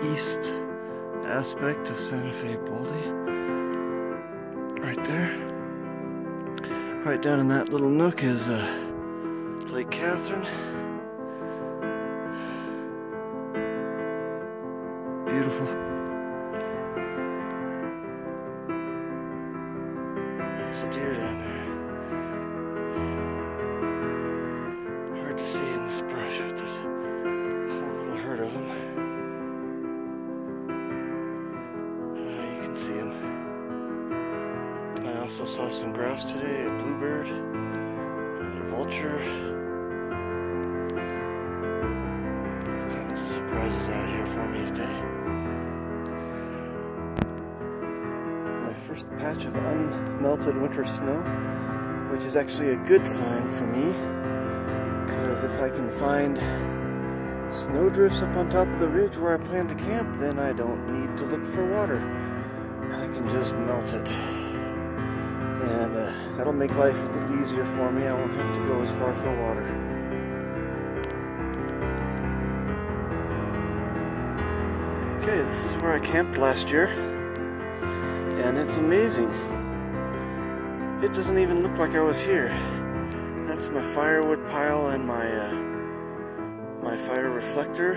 east aspect of Santa Fe Baldy. Right there. Right down in that little nook is Lake Catherine. Beautiful. There's a deer down there. Hard to see in this brush, but there's a whole little herd of them. You can see them. I also saw some grouse today, a bluebird, another vulture. All kinds of surprises out here for me today. My first patch of unmelted winter snow, which is actually a good sign for me, because if I can find snowdrifts up on top of the ridge where I plan to camp, then I don't need to look for water. I can just melt it. And that'll make life a little easier for me. I won't have to go as far for water. Okay, this is where I camped last year. And it's amazing. It doesn't even look like I was here. That's my firewood pile and my fire reflector.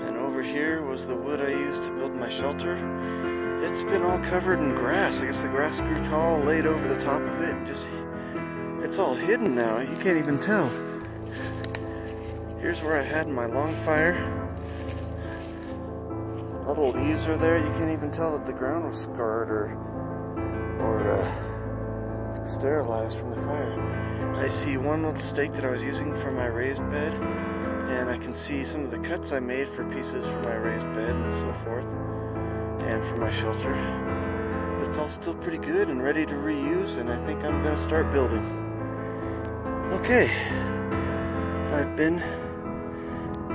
And over here was the wood I used to build my shelter. It's been all covered in grass. I guess the grass grew tall, laid over the top of it, and just, it's all hidden now. You can't even tell. Here's where I had my long fire. Little leaves are there. You can't even tell that the ground was scarred or sterilized from the fire. I see one little stake that I was using for my raised bed, and I can see some of the cuts I made for pieces for my raised bed and so forth, and for my shelter. But it's all still pretty good and ready to reuse, and I think I'm going to start building. Okay, I've been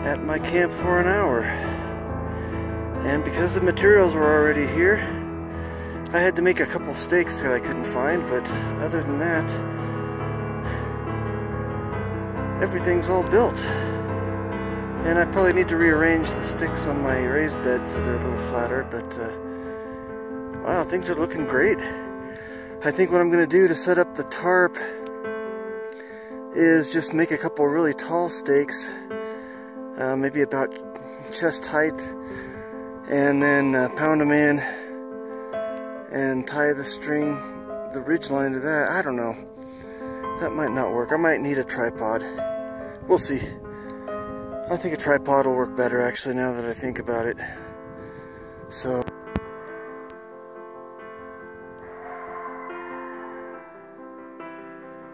at my camp for an hour, and because the materials were already here, I had to make a couple stakes that I couldn't find, but other than that, everything's all built. And I probably need to rearrange the sticks on my raised bed so they're a little flatter, but wow, things are looking great. I think what I'm going to do to set up the tarp is just make a couple really tall stakes, maybe about chest height, and then pound them in and tie the string, the ridge line to that. I don't know. That might not work. I might need a tripod. We'll see. I think a tripod will work better actually now that I think about it. So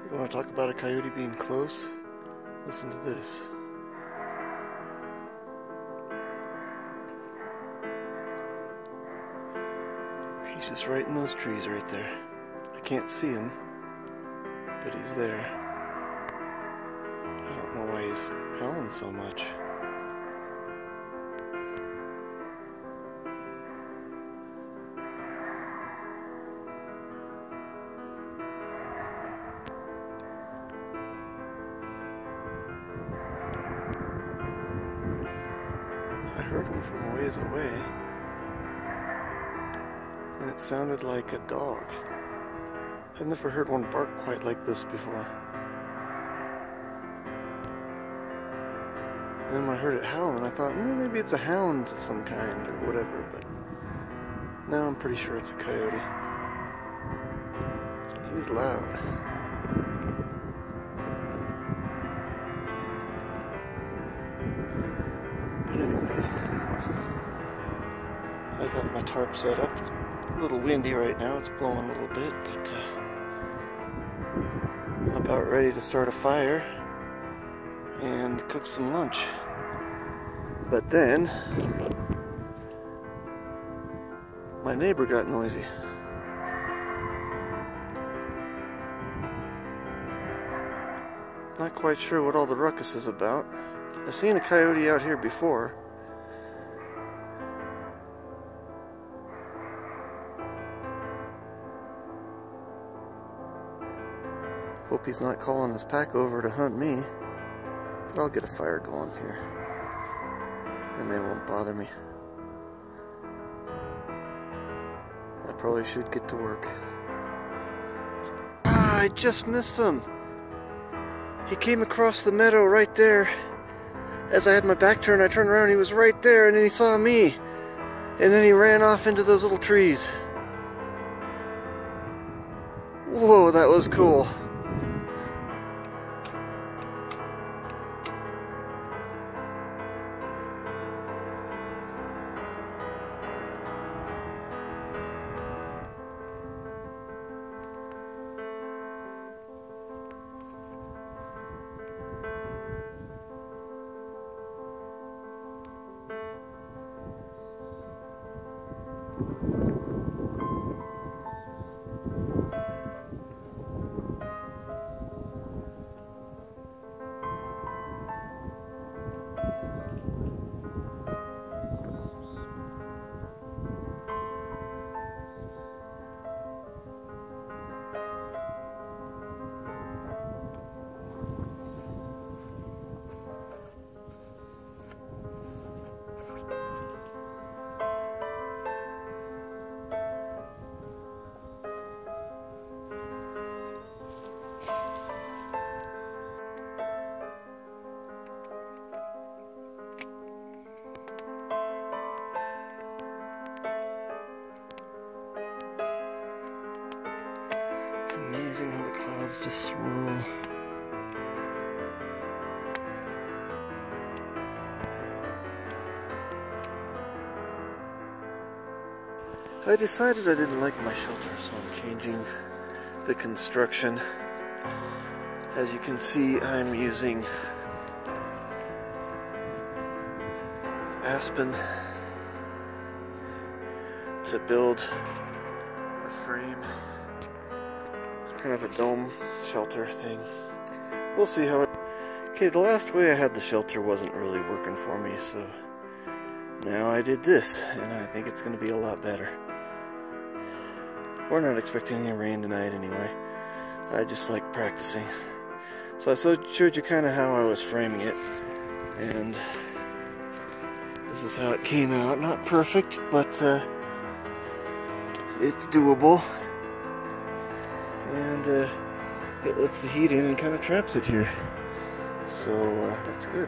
you want to talk about a coyote being close? Listen to this. He's just right in those trees right there. I can't see him, but he's there. I don't know why he's howling so much. I heard him from a ways away, and it sounded like a dog. I've never heard one bark quite like this before. And then when I heard it howling, I thought, maybe it's a hound of some kind or whatever, but now I'm pretty sure it's a coyote. And he's loud. But anyway, I got my tarp set up. It's a little windy right now, it's blowing a little bit, but I'm about ready to start a fire and cook some lunch. But then my neighbor got noisy. Not quite sure what all the ruckus is about. I've seen a coyote out here before. Hope he's not calling his pack over to hunt me. But I'll get a fire going here. and they won't bother me. I probably should get to work. Ah, I just missed him. He came across the meadow right there. As I had my back turned, I turned around, he was right there, and then he saw me. And then he ran off into those little trees. Whoa, that was cool. It's amazing how the clouds just swirl. I decided I didn't like my shelter, so I'm changing the construction. As you can see, I'm using aspen to build a frame. Kind of a dome shelter thing. We'll see how it... Okay, the last way I had the shelter wasn't really working for me, so now I did this, and I think it's going to be a lot better. We're not expecting any rain tonight anyway. I just like practicing. So I showed you kind of how I was framing it, and this is how it came out. Not perfect, but it's doable. And it lets the heat in and kind of traps it here. So that's good.